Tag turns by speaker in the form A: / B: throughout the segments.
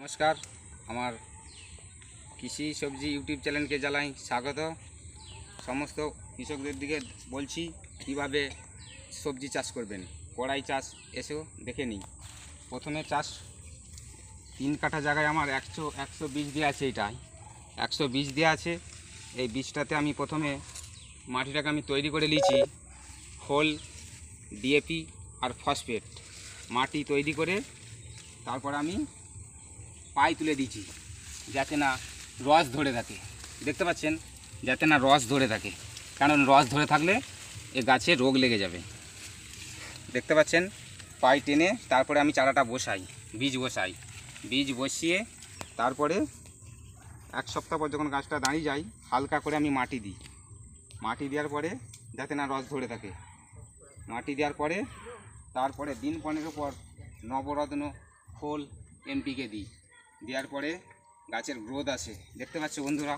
A: নমস্কার, আমার কৃষি সবজি ইউটিউব চ্যানেলকে জানাই স্বাগত। সমস্ত কৃষকদের দিকে বলছি কিভাবে সবজি চাষ করবেন। কড়াই চাষ এসেও দেখে নিই। প্রথমে চাষ 3 কাঠা জায়গায় আমার 100 বীজ দেওয়া আছে। এইটাই 100 বীজ দেওয়া আছে। এই বীজটাতে আমি প্রথমে মাটিটাকে আমি তৈরি করে নিয়েছি খোল, ডিএপি আর ফসফেট মাটি তৈরি করে তারপর আমি পাই তুলে দিয়েছি যাতে না রস ধরে থাকে। দেখতে পাচ্ছেন, যাতে না রস ধরে থাকে, কারণ রস ধরে থাকলে এ গাছে রোগ লেগে যাবে। দেখতে পাচ্ছেন, পাই টেনে তারপরে আমি চারাটা বসাই, বীজ বসিয়ে তারপরে 1 সপ্তাহ পর যখন গাছটা দাঁড়িয়ে যায় হালকা করে আমি মাটি দিই। মাটি দেওয়ার পরে যাতে না রস ধরে থাকে, মাটি দেওয়ার পরে তারপরে দিন 15 পর নবরত্ন খোল এনপিকে দিই। দেওয়ার পরে গাছের গ্রোথ আসে। দেখতে পাচ্ছ বন্ধুরা,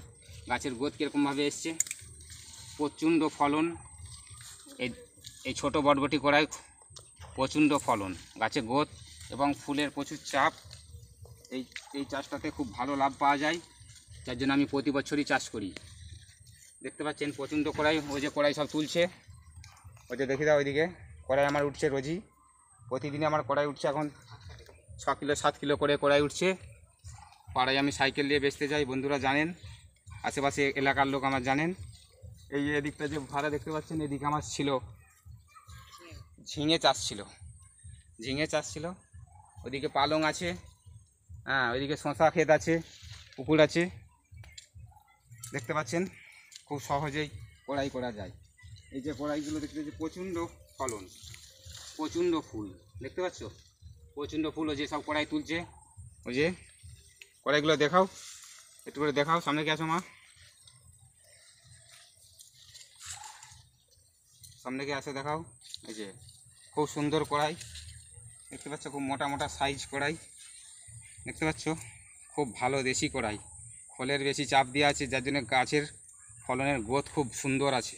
A: গাছের গ্রোথ কীরকমভাবে এসছে, প্রচণ্ড ফলন। এই ছোটো বটবটি করায় প্রচণ্ড ফলন, গাছের গ্রোথ এবং ফুলের প্রচুর চাপ। এই চাষটাতে খুব ভালো লাভ পাওয়া যায়, যার জন্য আমি প্রতি বছরই চাষ করি। দেখতে পাচ্ছেন প্রচণ্ড কড়াই, ওই যে কড়াই সব তুলছে, ওই যে দেখি দাও ওইদিকে কড়াই আমার উঠছে রোজই। প্রতিদিনে আমার কড়াই উঠছে, এখন 6 কিলো 7 কিলো করে কড়াই উঠছে। পাড়ায় আমি সাইকেল নিয়ে বেচতে যাই, বন্ধুরা জানেন, আশেপাশে এলাকার লোক আমার জানেন। এই এদিকটা যে ভাড়া দেখতে পাচ্ছেন, এদিকে আমার ছিল ঝিঙে চাষ ছিল। ওদিকে পালং আছে, হ্যাঁ, ওইদিকে শশা ক্ষেত আছে, পুকুর আছে। দেখতে পাচ্ছেন খুব সহজেই কড়াই করা যায়। এই যে কড়াইগুলো দেখতে পাচ্ছি প্রচণ্ড ফলন, প্রচণ্ড ফুল। দেখতে পাচ্ছ প্রচণ্ড ফুল। ওই যে সব কড়াই তুলছে, ওই যে কড়াইগুলো দেখাও, একটু করে দেখাও, সামনে কে আসো মা, সামনে কে আসে দেখাও। এই যে খুব সুন্দর কড়াই, দেখতে পাচ্ছ, খুব মোটা মোটা সাইজ কড়াই। দেখতে পাচ্ছ খুব ভালো দেশি কড়াই, ফলের বেশি চাপ দেওয়া আছে, যার জন্য গাছের ফলনের গ্রোথ খুব সুন্দর আছে।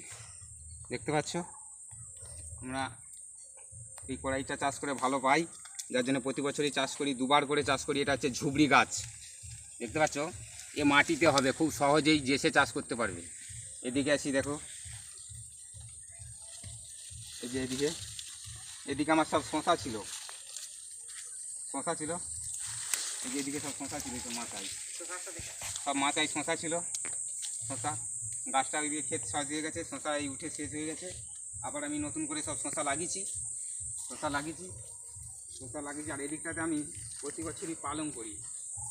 A: দেখতে পাচ্ছ, আমরা এই কড়াইটা চাষ করে ভালো পাই, যার জন্য প্রতি বছরই চাষ করি, 2বার করে চাষ করি। এটা হচ্ছে ঝুবড়ি গাছ। দেখতে পাচ্ছ, এ মাটিতে হবে, খুব সহজেই জেসে চাষ করতে পারবে। এদিকে আসি, দেখো, এই যে এদিকে আমার সব শশা ছিল, এই যে এদিকে সব শশা ছিল, তো মাথায় সব মাথায় শশা ছিল। শশা গাছটা ওইদিকে ক্ষেত সাজ দিয়ে গেছে, শশা এই উঠে শেষ হয়ে গেছে। আবার আমি নতুন করে সব শশা লাগিয়েছি। আর এদিকটাতে আমি প্রতি বছরই পালং করি,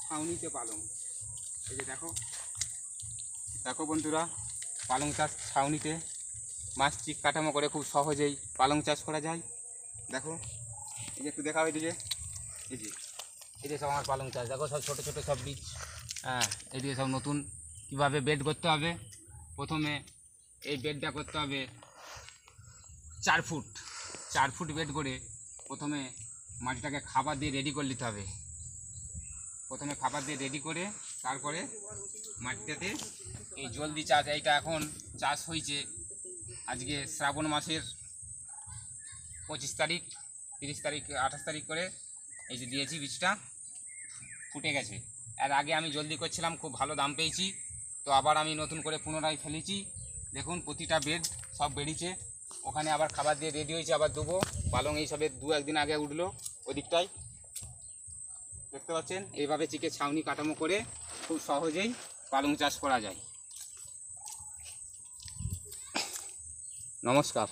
A: ছাউনিতে পালং। এই যে দেখো বন্ধুরা, পালং চাষ ছাউনিতে মাছ চিক কাঠামো করে খুব সহজেই পালং চাষ করা যায়। দেখো, এই যে একটু দেখাও, এদিকে এই যে সব আমার পালং চাষ। দেখো সব ছোটো ছোটো সব বীজ, হ্যাঁ, এদিকে সব নতুন। কীভাবে বেড করতে হবে, প্রথমে এই বেডটা করতে হবে 4 ফুট বেড করে প্রথমে মাটিটাকে খাবার দিয়ে রেডি করে নিতে হবে। প্রথমে খাবার দিয়ে রেডি করে তারপরে মাটিটাতে এই জলদি চাষ, এইটা এখন চাষ হয়েছে আজকে শ্রাবণ মাসের 25 তারিখ, 30 তারিখ, 28 তারিখ করে এই যে দিয়েছি, বীজটা ফুটে গেছে। এর আগে আমি জলদি করছিলাম, খুব ভালো দাম পেয়েছি, তো আবার আমি নতুন করে পুনরায় ফেলেছি। দেখুন প্রতিটা বেড সব বেরিয়েছে, ওখানে আবার খাবার দিয়ে রেডি হয়েছে, আবার দেবো। পালং এই সবে 2-1 দিন আগে উঠলো ওই দিকটায়। দেখতে পাচ্ছেন, এইভাবে চিকে ছাউনি কাঠামো করে খুব সহজেই পালং চাষ করা যায়। নমস্কার।